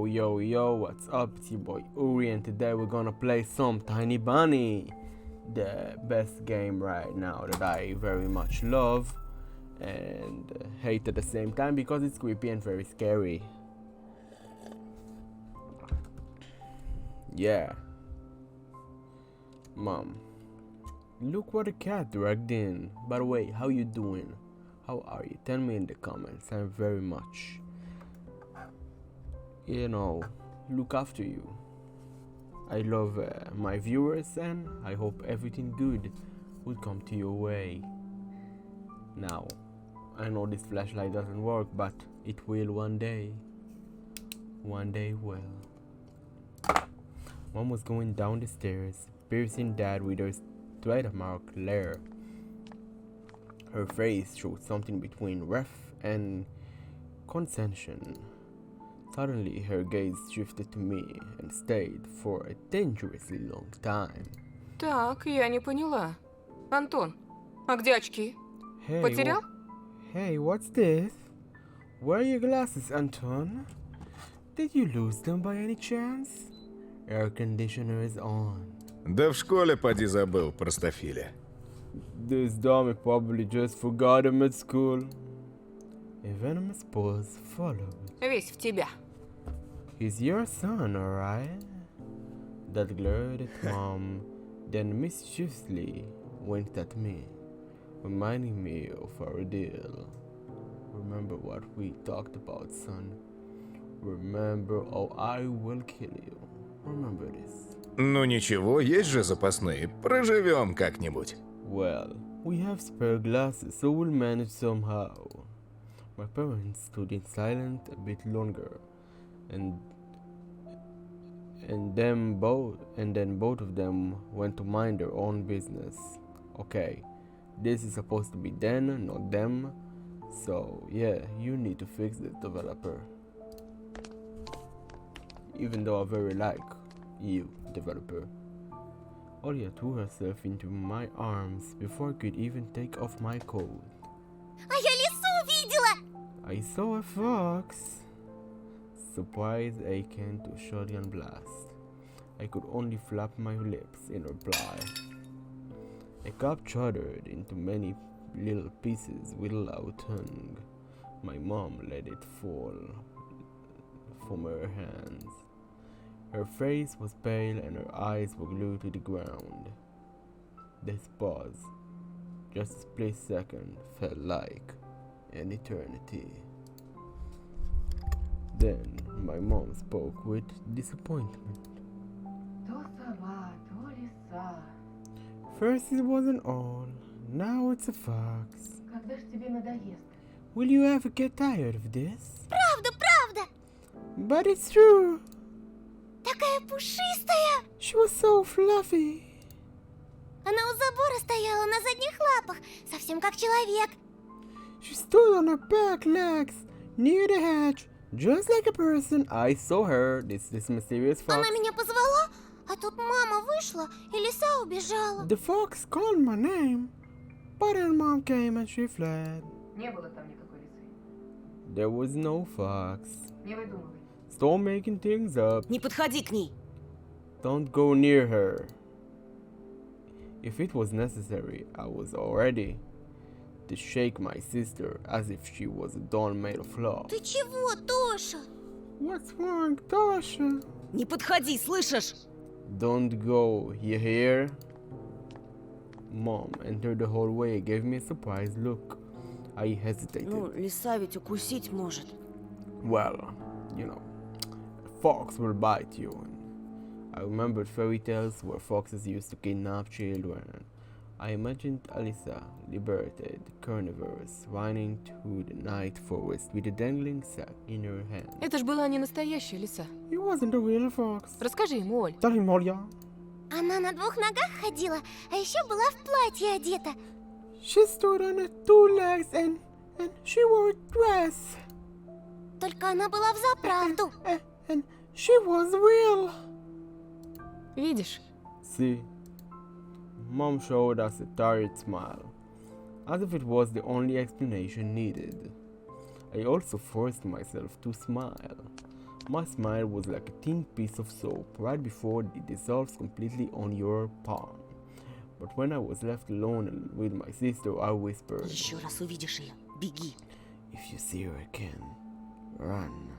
Yo, what's up? It's your boy Uri, and today we're gonna play some Tiny Bunny, the best game right now that I very much love and hate at the same time because it's creepy and very scary. Yeah. Mom, look what a cat dragged in. By the way, how you doing? How are you? Tell me in the comments. I'm very much, look after you. I love my viewers, and I hope everything good will come to your way. Now, I know this flashlight doesn't work, but it will one day. One day it will. Mom was going down the stairs, piercing Dad with her trademark glare. Her face showed something between wrath and condescension. Suddenly, her gaze shifted to me and stayed for a dangerously long time. Так, я не поняла. Антон, а где очки? Потерял? Hey, what's this? Where are your glasses, Anton? Did you lose them by any chance? Air conditioner is on. Да в школе поди забыл, простофиля. This dummy probably just forgot them at school. A venomous pause followed. Весь в тебя. He's your son, alright? Dad glared at Mom, then mischievously winked at me, reminding me of our deal. Remember what we talked about, son. Remember, or I will kill you. Remember this. Ну ничего, есть же запасные. Проживем как-нибудь. Well, we have spare glasses, so we'll manage somehow. My parents stood in silence a bit longer, and then both of them went to mind their own business. Okay, this is supposed to be them, not them. So yeah, you need to fix the developer. Even though I very like you, developer. Olia threw herself into my arms before I could even take off my coat. А я лису увидела! I saw a fox. Surprise akin to shotgun blast. I could only flap my lips in reply. A cup chattered into many little pieces with a loud tongue. My mom let it fall from her hands. Her face was pale and her eyes were glued to the ground. This pause, just a split second, felt like an eternity. Then my mom spoke with disappointment. То сова, то лиса. First it was an owl, now it's a fox. Когда ж тебе надоест? Will you ever get tired of this? Правда! But it's true. Такая пушистая! She was so fluffy. Она у забора стояла на задних лапах, совсем как человек. She stood on her back legs near the hedge, just like a person. I saw her. This mysterious fox. Она меня позвала, а тут мама вышла, и лиса убежала. The fox called my name, but her mom came and she fled. Не было там никакой лисы. There was no fox. Не выдумывай. Stop making things up. Не подходи к ней. Don't go near her. If it was necessary, I was all ready to shake my sister as if she was a doll made of love. Ты чего, Тоша? What's wrong, Tasha? Не подходи, слышишь? Don't go, you hear? Mom entered the hallway and gave me a surprised look. I hesitated. Ну, лиса ведь укусить может. Well, a fox will bite you. I remembered fairy tales where foxes used to kidnap children. I imagined Alyssa, liberated, carnivorous, running through the night forest with a dangling sack in her hand. Это ж была не настоящая лиса. It wasn't a real fox. Расскажи ему, Оль. Tell him, Olya. Она на двух ногах ходила, а еще была в платье одета. She stood on her two legs and she wore a dress. Только она была взаправду. And she was real. Видишь? See, Mom showed us a tired smile, as if it was the only explanation needed. I also forced myself to smile. My smile was like a thin piece of soap right before it dissolves completely on your palm. But when I was left alone with my sister, I whispered, Еще раз увидишь ее, беги. "If you see her again, run.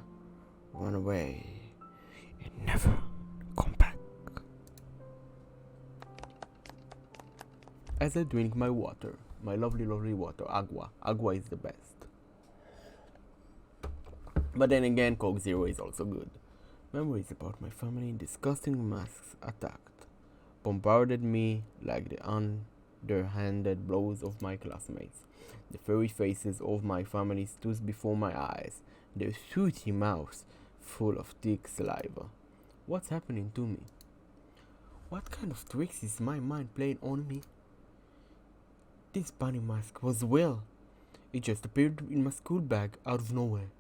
Run away. And never come back." As I drink my water, my lovely, lovely water, agua. Agua is the best. But then again, Coke Zero is also good. Memories about my family in disgusting masks attacked, bombarded me like the underhanded blows of my classmates. The furry faces of my family stood before my eyes, their sooty mouths full of thick saliva. What's happening to me? What kind of tricks is my mind playing on me? This bunny mask was real. It just appeared in my school bag out of nowhere,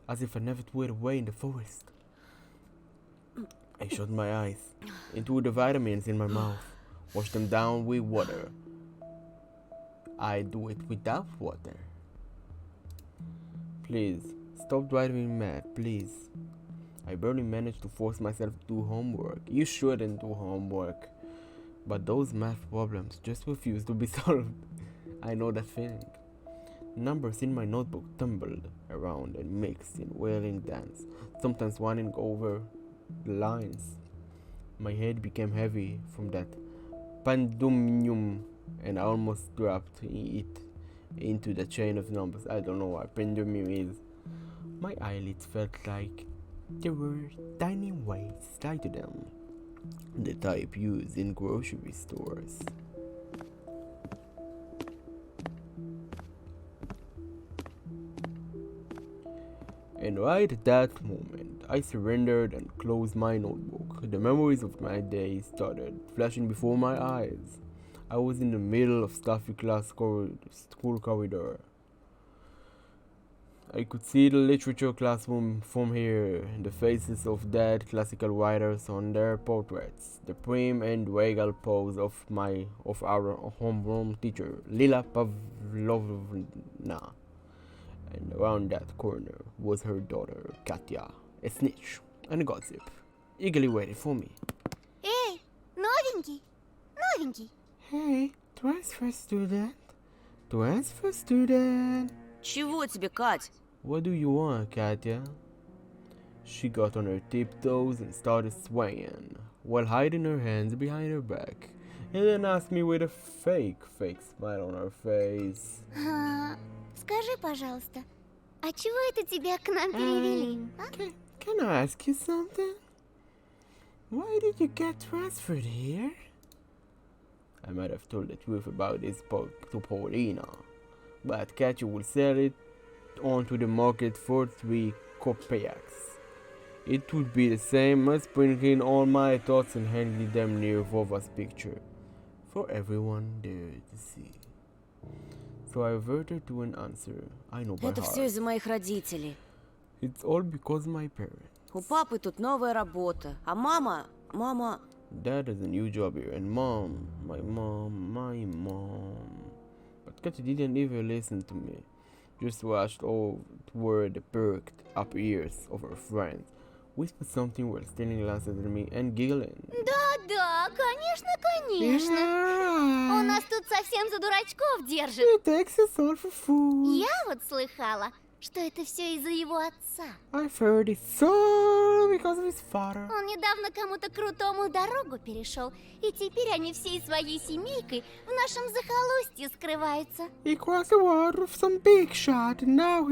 as if I never threw it away in the forest. I shut my eyes and threw the vitamins in my mouth, washed them down with water. I do it without water. Please, stop driving me mad, please. I barely managed to force myself to do homework. You shouldn't do homework. But those math problems just refuse to be solved. I know that feeling. Numbers in my notebook tumbled around and mixed in wailing dance, sometimes running over the lines. My head became heavy from that pandemonium, and I almost dropped it into the chain of numbers. I don't know what pandemonium is. My eyelids felt like there were tiny weights tied to them, the type used in grocery stores. And right at that moment, I surrendered and closed my notebook. The memories of my day started flashing before my eyes. I was in the middle of stuffy school corridor. I could see the literature classroom from here, the faces of dead classical writers on their portraits, the prim and regal pose of our homeroom teacher, Lila Pavlovna. And around that corner was her daughter, Katya, a snitch and a gossip, eagerly waiting for me. Эй, новенький, новенький. Hey, transfer student. Transfer student. Чего тебе, Кать? What do you want, Katya? She got on her tiptoes and started swaying, while hiding her hands behind her back, and then asked me with a fake smile on her face. Скажи, пожалуйста, а чего это тебя к нам перевели? Can I ask you something? Why did you get transferred here? I might have told the truth about this book to Paulina, but Katya will sell it onto the market for 3 kopecks. It would be the same as printing all my thoughts and hanging them near Vova's picture for everyone there to see. So I reverted to an answer I know by Это heart. все из-за моих родителей. It's all because of my parents. У папы тут новая работа, а мама... Dad has a new job here, and my mom. But Katya didn't even listen to me. Just watched all toward the perked up ears of her friends, whispered something while stealing glances at me and giggling. Да, конечно, конечно. У нас тут совсем за дурачков держит. He takes us all for food. Я вот слыхала, что это все из-за его отца. I've heard it's all because of his father. Он недавно кому-то крутому дорогу перешел, и теперь они всей своей семейкой в нашем захолустье скрываются. He crossed the water with some big shot, and now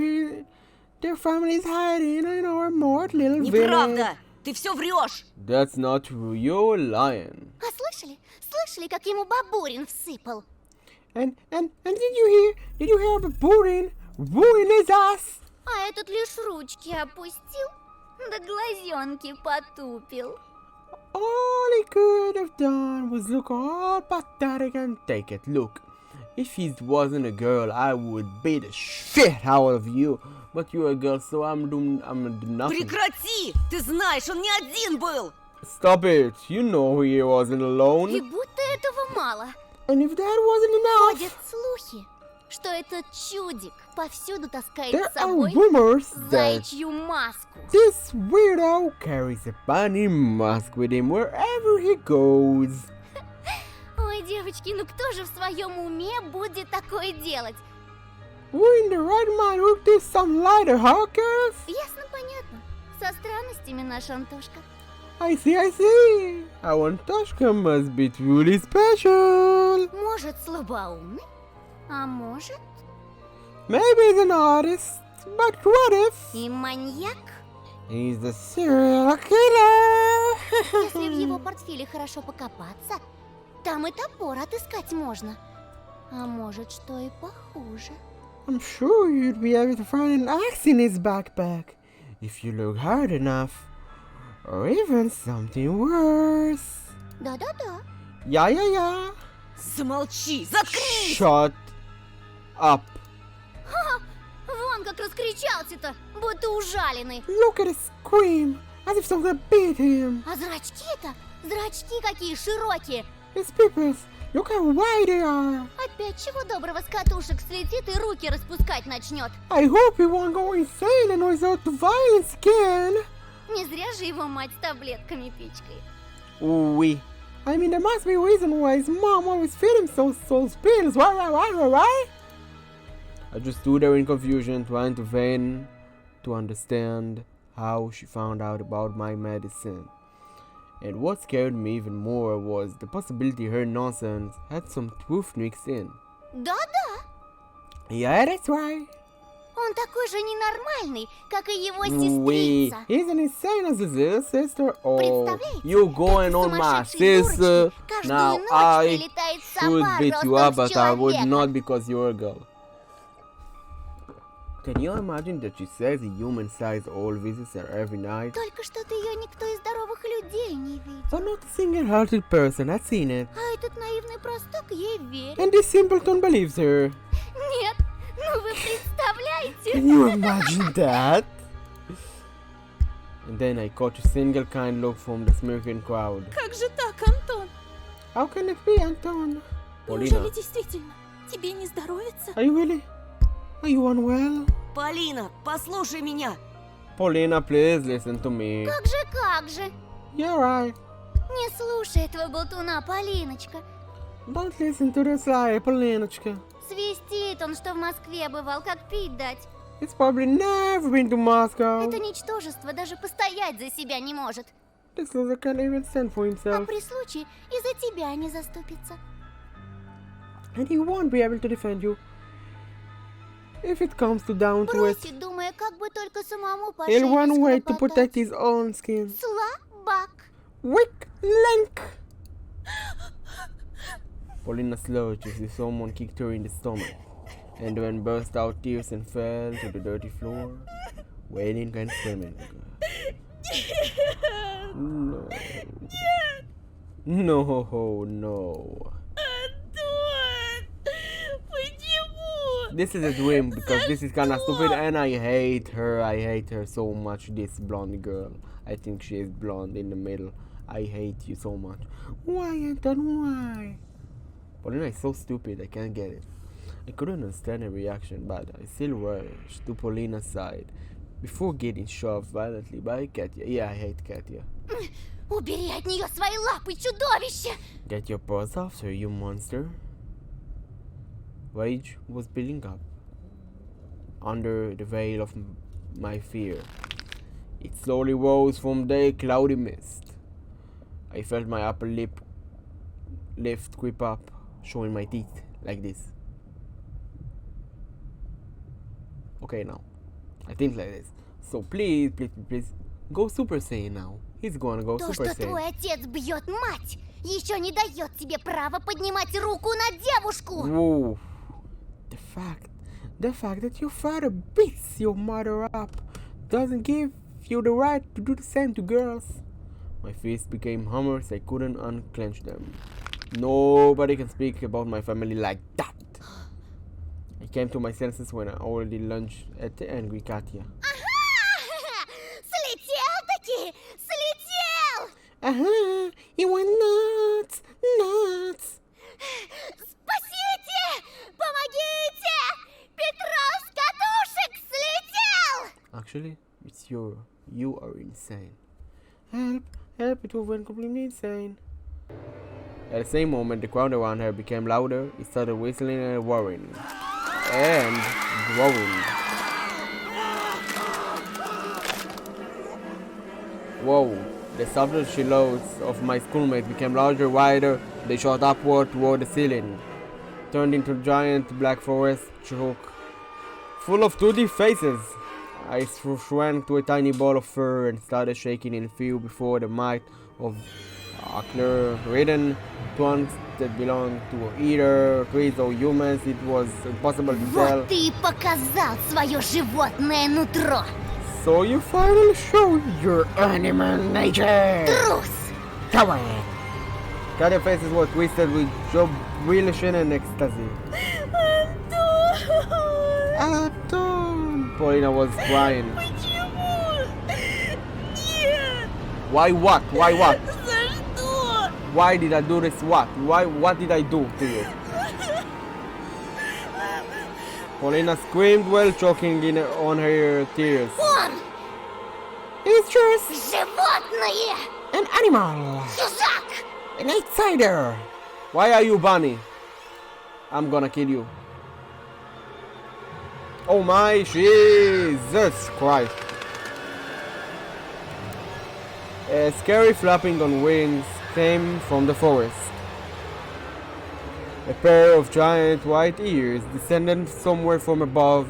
their family's hiding in our remote little village. Неправда! Ты все врешь! That's not true. You're lying. А слышали, как ему бабурин всыпал? And did you hear Baburin ruin his ass? А этот лишь ручки опустил, да глазенки потупил. All he could have done was look all pathetic and take it. Look, if he wasn't a girl, I would beat the shit out of you. But you're a girl, so I'm doing nothing. Прекрати! Ты знаешь, он не один был! Stop it! You know he wasn't alone. И будто этого мало. And if that wasn't enough, Ходят слухи, что этот чудик повсюду таскает There с are собой rumors that заячью маску. this weirdo carries a bunny mask with him wherever he goes. Ой, девочки, ну кто же в своем уме будет такое делать? We're in the right mind with this some lighter, huh, girls? Ясно, понятно. Со странностями наш Антошка. I see, I see. Our Antoshka must be truly special. Может, слабоумный? А может, Maybe he's an artist, but what if и маньяк? he's the serial killer? Если в его портфеле хорошо покопаться, там и топор отыскать можно. А может, что и похуже. I'm sure you'd be able to find an axe in his backpack if you look hard enough. Or even something worse. Да-да-да. Yeah. Замолчи, заткнись! Shut up. Вон как раскричался-то, будто ужаленный. Look at his scream, as if someone beat him. А зрачки-то, зрачки какие широкие. His pupils, look how wide they are. Опять чего доброго с катушек слетит и руки распускать начнет. I hope he won't go insane and resort to violence again. Не зря же его мать с таблетками пичкает. Ooh-wee. I mean, there must be a reason why his mom always fed him those pills. Why? I just stood there in confusion, trying to feign to understand how she found out about my medicine. And what scared me even more was the possibility her nonsense had some truth mixed in. Да-да, Yeah, that's right. он такой же ненормальный, как и его Wait, сестрица. isn't he same as his little sister? Oh, Представляете, you going как on my сумасшедшей sister? дурочке каждую Now ночь I прилетает should сова beat you up, ростом but с I would человека. not because you're a girl. Can you imagine that she says a human-sized old visits her every night? Только что-то ее никто из здоровых людей не видел. But not a single-hearted person has seen it. А этот наивный простак ей верит. And this simpleton believes her. Нет, ну вы представляете? Can you imagine that? And then I caught a single kind look from the smirking crowd. Как же так, Антон? How can it be, Anton? Paulina, действительно тебе не здоровится? are you really? Are you unwell? Полина, послушай меня! Paulina, please listen to me. Как же? You're right. Не слушай этого болтуна, Полиночка. Don't listen to the sly Paulinochka. Свистит он, что в Москве бывал, как пить дать. He's probably never been to Moscow. Это ничтожество даже постоять за себя не может. This loser can't even stand for А himself. при случае и за тебя не заступится. And he won't be able to defend you. If it comes to down to it, Бросит, думая, как бы только самому по he'll шее run не away to схлопотать. protect his own skin. Слабак. Weak link. Paulina slurred as if someone kicked her in the stomach, and then burst out tears and fell to the dirty floor, wailing and screaming. No. No. This is a dream because this is kinda stupid and I hate her so much, this blonde girl. I think she is blonde in the middle. I hate you so much. Why, Anton, why? Paulina is so stupid, I can't get it. I couldn't understand her reaction, but I still rushed to Paulina's side before getting shoved violently by Katya. Yeah, I hate Katya. Убери от нее свои лапы, чудовище! Get your paws off her, you monster. Rage was building up under the veil of my fear. It slowly rose from the cloudy mist. I felt my upper lip lift creep up, showing my teeth like this. Okay, now. I think like this. So please, go Super Saiyan now. He's gonna go То, Super что твой Saiyan. отец бьет мать, еще не дает тебе права поднимать руку на девушку! Whoa. The fact that your father beats your mother up doesn't give you the right to do the same to girls. My fists became hammers, I couldn't unclench them. Nobody can speak about my family like that. I came to my senses when I already lunged at the angry Katya. Ага! Слетел-таки! Слетел! Uh-huh, you went nuts! Спасите! Помогите! Actually, it's you. You are insane. Help! Help! It went completely insane. At the same moment, the crowd around her became louder. It started whistling and roaring. And growing. Whoa. The softer silhouettes of my schoolmates became larger, wider. They shot upward toward the ceiling. Turned into giant black forest chalk, full of 2D faces. I shrank to a tiny ball of fur and started shaking in fear before the might of a clear-ridden plants that belonged to either trees or humans. It was impossible to tell. Вот ты и показал свое животное нутро. So you finally showed your animal nature. Трус! Come on. Their faces were twisted with jubilation and ecstasy. Anton! Paulina was crying. Почему? Нет! Why what? Why what? За что? Why did I do this? What? Why? What did I do to you? Paulina screamed while choking on her tears. Он! It's just Животное! an animal, Чужак! an outsider. Why are you bunny? I'm gonna kill you. Oh my Jesus Christ. A scary flapping on wings came from the forest. A pair of giant white ears descended somewhere from above,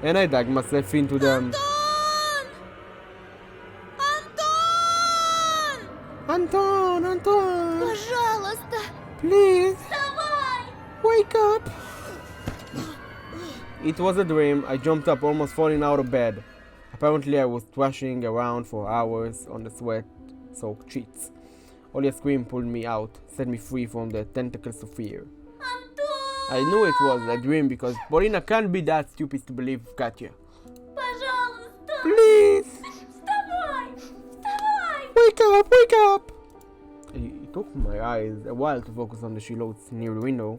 and I dug myself into them. Антон! Anton! Пожалуйста! Please, Вставай! wake up! It was a dream. I jumped up, almost falling out of bed. Apparently, I was thrashing around for hours on the sweat-soaked sheets. Only a scream pulled me out, set me free from the tentacles of fear. I knew it was a dream because Paulina can't be that stupid to believe Katya. Пожалуйста! Please, Вставай! Вставай! wake up, wake up! It took my eyes a while to focus on the silhouettes near the window.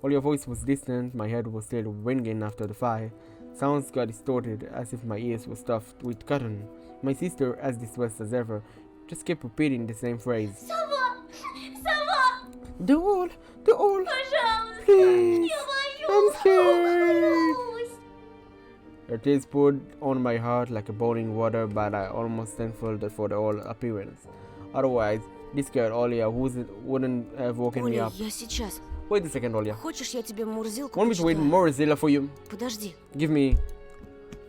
All your voice was distant, my head was still ringing after the fire. Sounds got distorted, as if my ears were stuffed with cotton. My sister, as distressed as ever, just kept repeating the same phrase. Сова! Сова! The all, Пожалуйста! please, Я боюсь! I'm scared. Боюсь! Her tears poured on my heart like a boiling water, but I almost thankful for the whole appearance. Otherwise, this girl Olia wouldn't have woken me Оля, up. я сейчас. Wait a second, Olia. Хочешь, я тебе Мурзилку Want me to wait почитаю? more Zilla for you? Подожди. Give me.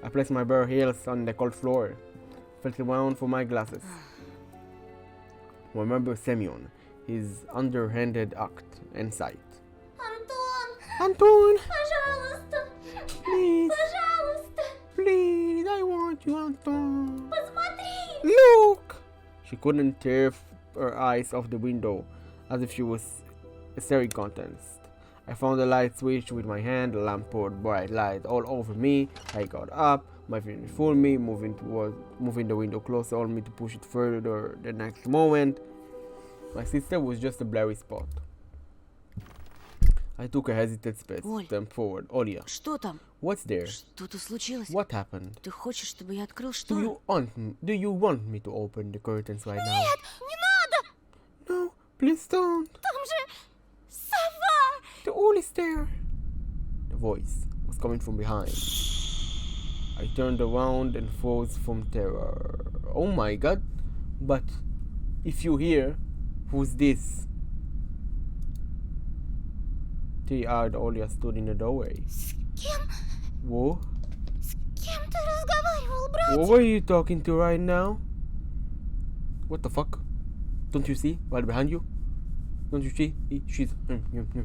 I placed my bare heels on the cold floor. Felt around for my glasses. Remember Semyon, his underhanded act and sight. Антон! Anton, Пожалуйста! please, Пожалуйста! please, I want you, Anton. Посмотри! Look! She couldn't tear her eyes off the window, as if she was a staring contest. I found the light switch with my hand, the lamp poured bright light all over me. I got up, my fingers fooled me, moving the window closer on me to push it further. The next moment, my sister was just a blurry spot. I took a hesitant step forward. Olia, Что там? what's there? Что-то случилось? What happened? Ты хочешь, чтобы я открыл Do шторы? you want me to open the curtains right now? Не надо! No, please don't. Там же сова! The all is there. The voice was coming from behind. I turned around and froze from terror. Oh my god. But if you hear, who's this? Teary-eyed Olia stood in the doorway. С кем? Whoa? С кем ты разговаривал, брат? What were you talking to right now? What the fuck? Don't you see? Right behind you? Don't you see? She's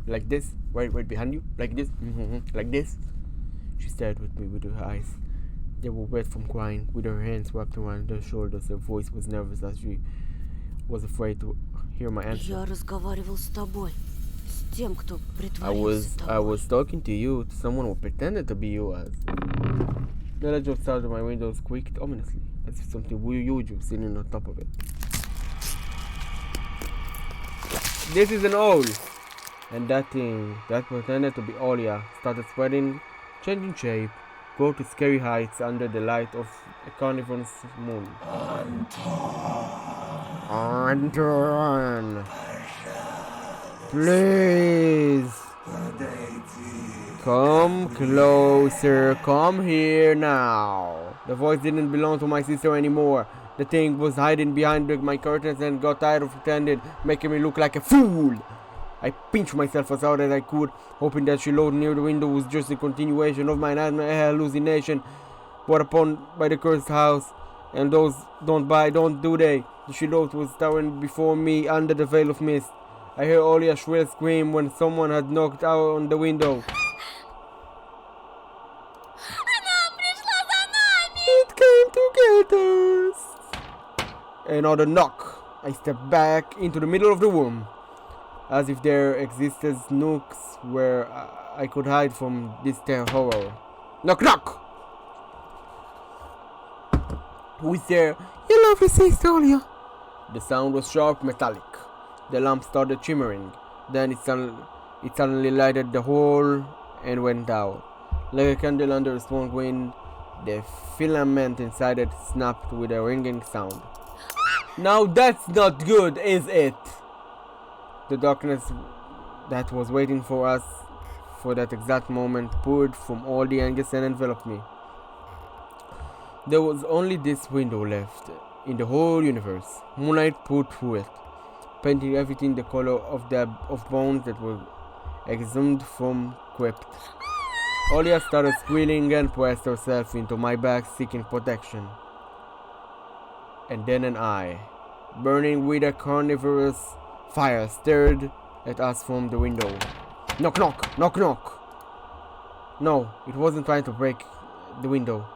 like this, right behind you, like this, like this. She stared at me with her eyes. They were wet from crying, with her hands wrapped around her shoulders. Her voice was nervous as she was afraid to hear my answer. Я разговаривал с тобой. С тем, кто I притворился тобой. was talking to you, to someone who pretended to be you as. The ledge outside of my window squeaked ominously, as if something huge was sitting on top of it. This is an owl! And that thing that pretended to be Olia started spreading, changing shape, explore to scary heights under the light of a carnivorous moon. Anton! Please! Come closer, come here now. The voice didn't belong to my sister anymore. The thing was hiding behind my curtains and got tired of pretending, making me look like a fool. I pinched myself as hard as I could, hoping that she lay near the window was just a continuation of my nightmare hallucination brought upon by the cursed house. And those don't buy, don't do they? The silhouette was towering before me under the veil of mist. I heard only a shrill scream when someone had knocked out on the window. It came to get us. Another knock. I stepped back into the middle of the room, as if there existed nooks where I could hide from this horror. Knock, knock! Who is there? Your lovely sister, Olia. The sound was sharp, metallic. The lamp started shimmering. Then it suddenly lighted the hole and went out. Like a candle under a strong wind, the filament inside it snapped with a ringing sound. Now that's not good, is it? The darkness that was waiting for us for that exact moment poured from all the angles and enveloped me. There was only this window left in the whole universe. Moonlight poured through it, painting everything the color of bones that were exhumed from crypt. Olia started squealing and pressed herself into my back, seeking protection. And then an eye, burning with a carnivorous fire, stared at us from the window. Knock, knock, knock, knock. No, it wasn't trying to break the window.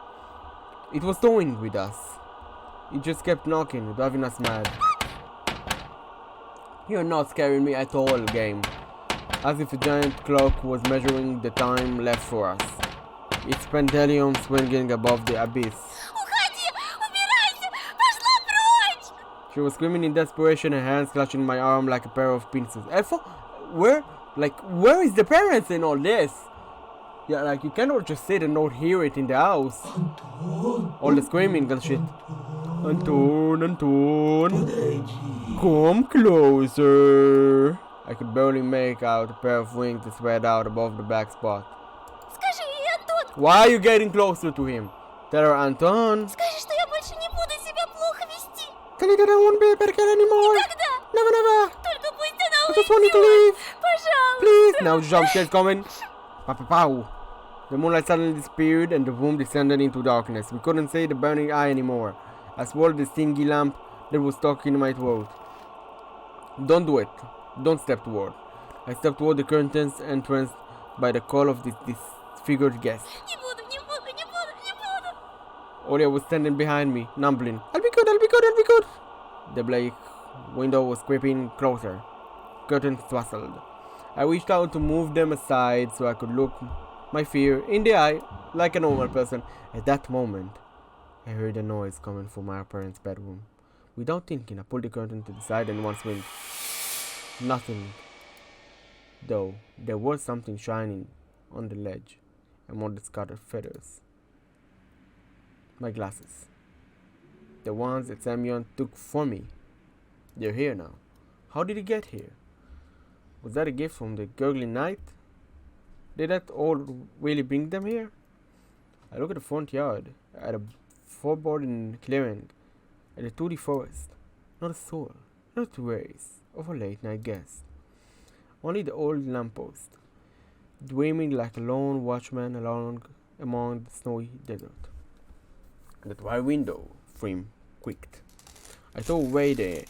It was toying with us. It just kept knocking, driving us mad. You're not scaring me at all, game. As if a giant clock was measuring the time left for us. Its pendulum swinging above the abyss. She was screaming in desperation, her hands clutching my arm like a pair of pincers. Elfo? Where is the parents in all this? Yeah, like, you cannot just sit and not hear it in the house. All the screaming and shit. Anton, come closer. I could barely make out a pair of wings that spread out above the back spot. Скажи ей, Антон! Why are you getting closer to him? Tell her, Anton. Скажи, что я больше не буду себя плохо вести. Tell her that I won't be a bad girl anymore. Никогда! Never, never. Только пусть она I just want you to уйдет! leave. Пожалуйста! Please. Now the jump scare's coming. Pow, pow, pow. The moonlight suddenly disappeared and the room descended into darkness. We couldn't see the burning eye anymore. I swallowed the stingy lamp that was stuck in my throat. Don't do it. Don't step toward. I stepped toward the curtains, entranced by the call of this disfigured guest. Не буду! Olia was standing behind me, mumbling, I'll be good, I'll be good, I'll be good. The black window was creeping closer. Curtains rustled. I reached out to move them aside so I could look my fear in the eye like a normal person. At that moment, I heard a noise coming from our parents' bedroom. Without thinking, I pulled the curtain to the side and once winked. Nothing. Though there was something shining on the ledge among the scattered feathers. My glasses. The ones that Semyon took from me. They're here now. How did he get here? Was that a gift from the gurgling night? Did that all really bring them here? I look at the front yard, at a foreboding clearing, at the toady forest. Not a soul, not a trace of a late night guest. Only the old lamppost, dreaming like a lone watchman along among the snowy desert. The dry window frame creaked. I threw away the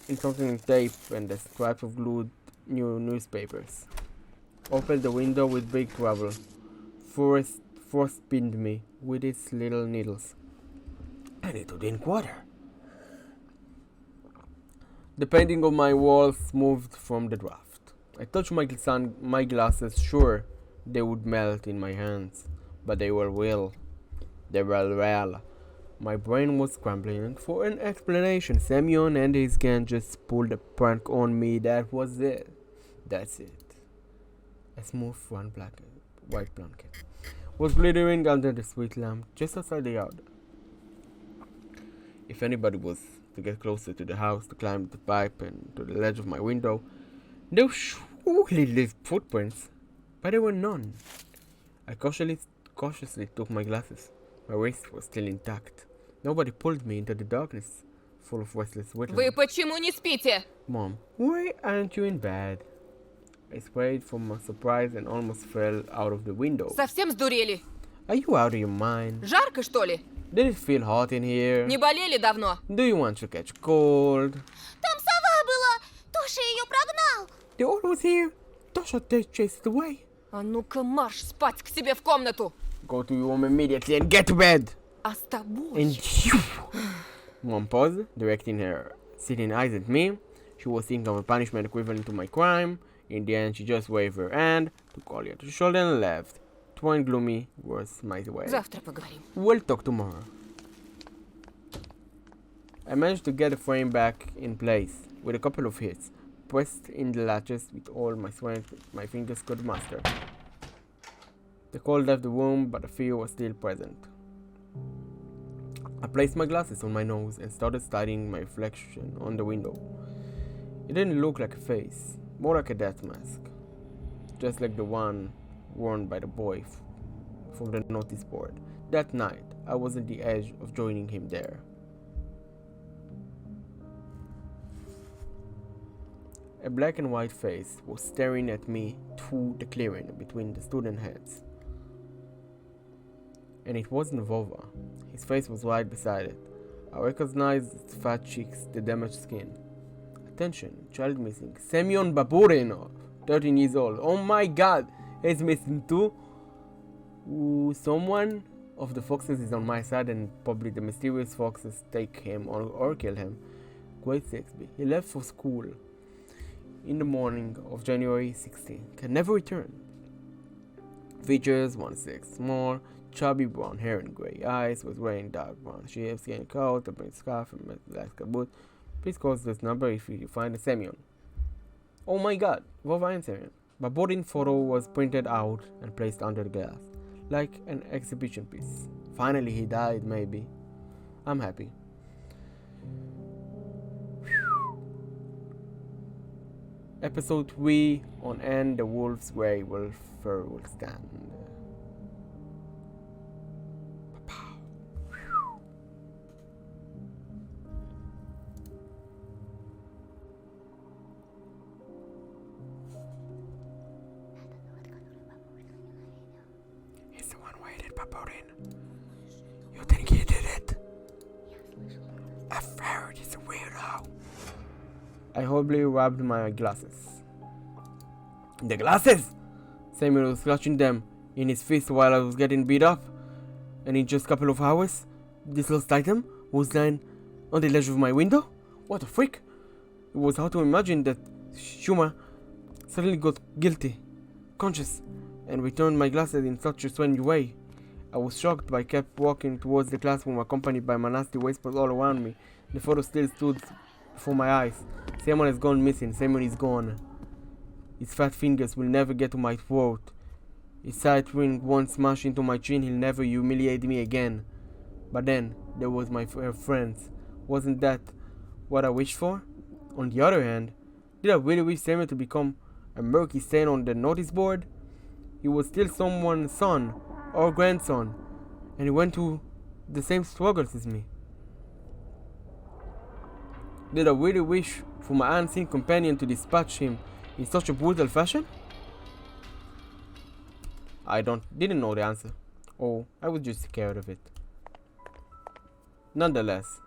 insulting tape and the scraps of glued new newspapers. Opened the window with big trouble. Frost pinned me with its little needles. I need to drink water. The painting on my walls moved from the draft. I touched my glasses, sure they would melt in my hands, but they were real. They were real. My brain was scrambling for an explanation. Semyon and his gang just pulled a prank on me. That was it. That's it. A smooth white blanket. was glittering under the street lamp just outside the yard. If anybody was to get closer to the house to climb the pipe and to the ledge of my window, they would surely leave footprints, but there were none. I cautiously took my glasses. My wrist was still intact. Nobody pulled me into the darkness, full of restless Вы wetlands. почему не спите? Mom, why aren't you in bed? I swayed from my surprise and almost fell out of the window. Совсем сдурели? Are you out of your mind? Жарко, что ли? Did it feel hot in here? Не болели давно? Do you want to catch cold? Там сова была! Тоша ее прогнал! The order was here. Tosha chased it away. А ну-ка марш спать к себе в комнату. Go to your room immediately and get to bed. А с тобой... And you. Mom paused, directing her sitting eyes at me. She was thinking of a punishment equivalent to my crime. In the end, she just waved her hand, took Ollie to the shoulder and left. Twine gloomy was my way. Завтра поговорим. We'll talk tomorrow. I managed to get the frame back in place with a couple of hits, pressed in the latches with all my strength my fingers could muster. The cold left the room, but the fear was still present. I placed my glasses on my nose and started studying my reflection on the window. It didn't look like a face, more like a death mask, just like the one worn by the boy from the notice board. That night, I was on the edge of joining him there. A black and white face was staring at me through the clearing between the student heads. And it wasn't Vova. His face was right beside it. I recognized its fat cheeks, the damaged skin. Attention, child missing. Semyon Baburinov, 13 years old. Oh my god, he's missing too. Ooh, someone of the foxes is on my side and probably the mysterious foxes take him or kill him. Grade 6B. He left for school in the morning of January 16. Can never return. Features 1'6", small, chubby brown hair and gray eyes, was wearing dark brown sheepskin coat, a green scarf, and black boot. Please call this number if you find a Semyon. Oh my god, Vova and Semyon. Baborin photo was printed out and placed under the glass, like an exhibition piece. Finally he died, maybe. I'm happy. Episode 3 on And the Wolf's Grey Wolf Fur Will Stand. He's the one who hated Baborin. You think he did it? A ferret is a weirdo. I horribly rubbed my glasses. The glasses! Samuel was clutching them in his fist while I was getting beat up. And in just a couple of hours, this lost item was lying on the ledge of my window? What a freak! It was hard to imagine that Shuma suddenly got guilty, conscious, and returned my glasses in such a strange way. I was shocked, but I kept walking towards the classroom accompanied by my nasty whispers all around me. The photo still stood before my eyes. Samuel has gone missing. Samuel is gone. His fat fingers will never get to my throat. His side ring won't smash into my chin. He'll never humiliate me again. But then, there was my friends. Wasn't that what I wished for? On the other hand, did I really wish Samuel to become a murky stain on the notice board? He was still someone's son or grandson, and he went through the same struggles as me. Did I really wish for my unseen companion to dispatch him in such a brutal fashion? I didn't know the answer. Oh, I was just scared of it. Nonetheless,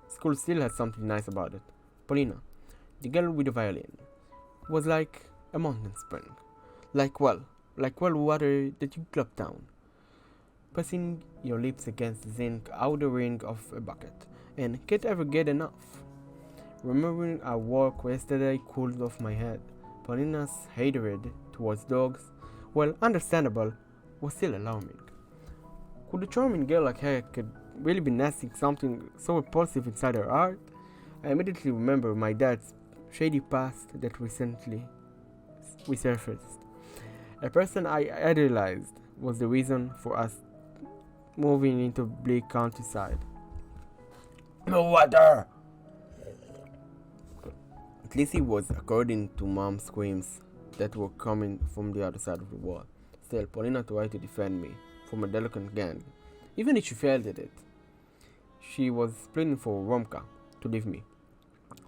school still had something nice about it. Polina, the girl with the violin, was like a mountain spring. Like well water that you glop down. Pressing your lips against the zinc outer ring of a bucket, and can't ever get enough. Remembering our walk yesterday cooled off my head. Paulina's hatred towards dogs, well, understandable, was still alarming. Could a charming girl like her could really be nesting something so repulsive inside her heart? I immediately remember my dad's shady past that recently resurfaced. A person I idolized was the reason for us moving into bleak countryside. No water! At least it was according to Mom's screams that were coming from the other side of the wall. Still, Paulina tried to defend me from a delinquent gang, even if she failed at it. She was pleading for Romka to leave me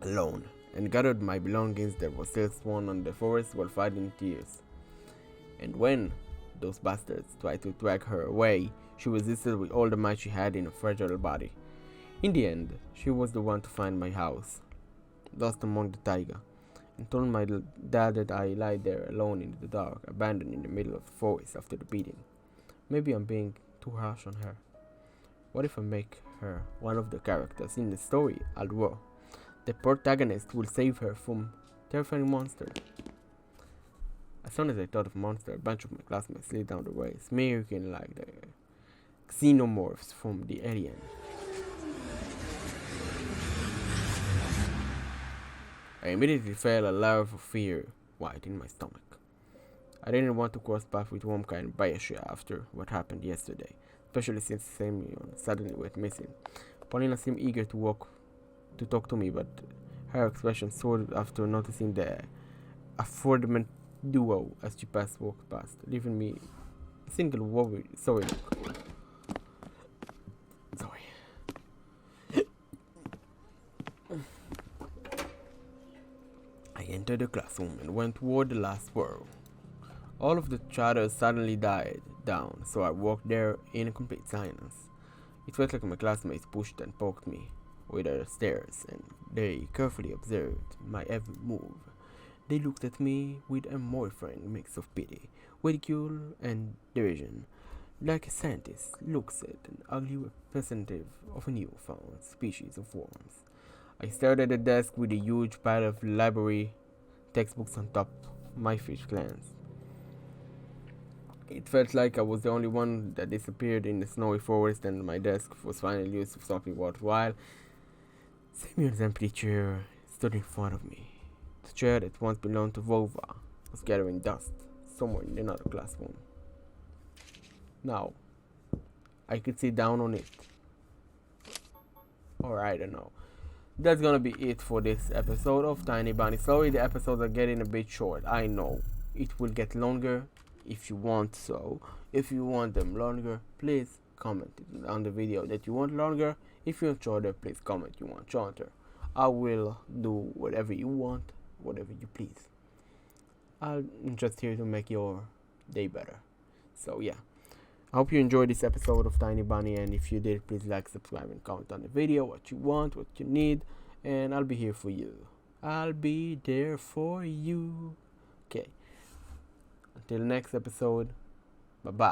alone, and gathered my belongings that were still sworn on the forest while fighting tears. And when those bastards tried to drag her away, she resisted with all the might she had in a fragile body. In the end, she was the one to find my house, lost among the taiga, and told my dad that I lay there alone in the dark, abandoned in the middle of the forest after the beating. Maybe I'm being too harsh on her. What if I make her one of the characters in the story, although the protagonist will save her from terrifying monsters? As soon as I thought of monster, a bunch of my classmates slid down the way, smirking like the xenomorphs from the Alien. I immediately felt a love of fear right in my stomach. I didn't want to cross paths with Womka and Bayashia after what happened yesterday, especially since Semyon suddenly went missing. Paulina seemed eager to talk to me, but her expression soared after noticing the affordment duo as she walked past, leaving me a single sorry look. Sorry. I entered the classroom and went toward the last row. All of the chatter suddenly died down, so I walked there in complete silence. It felt like my classmates pushed and poked me with their stares, and they carefully observed my every move. They looked at me with a mortifying mix of pity, ridicule, and derision, like a scientist looks at an ugly representative of a new-found species of worms. I stared at the desk with a huge pile of library textbooks on top. My fish glanced. It felt like I was the only one that disappeared in the snowy forest, and my desk was finally used for something worthwhile. Semyon's empty chair stood in front of me. The chair that once belonged to Vova was gathering dust somewhere in another classroom. Now, I could sit down on it. Or I don't know. That's gonna be it for this episode of Tiny Bunny. Sorry, the episodes are getting a bit short. I know. It will get longer if you want so. If you want them longer, please comment on the video that you want longer. If you want shorter, please comment you want shorter. I will do whatever you want, whatever you please. I'm just here to make your day better. So yeah, I hope you enjoyed this episode of Tiny Bunny, and if you did, please like, subscribe, and comment on the video what you want, what you need, and I'll be here for you. I'll be there for you. Okay, until next episode, bye bye.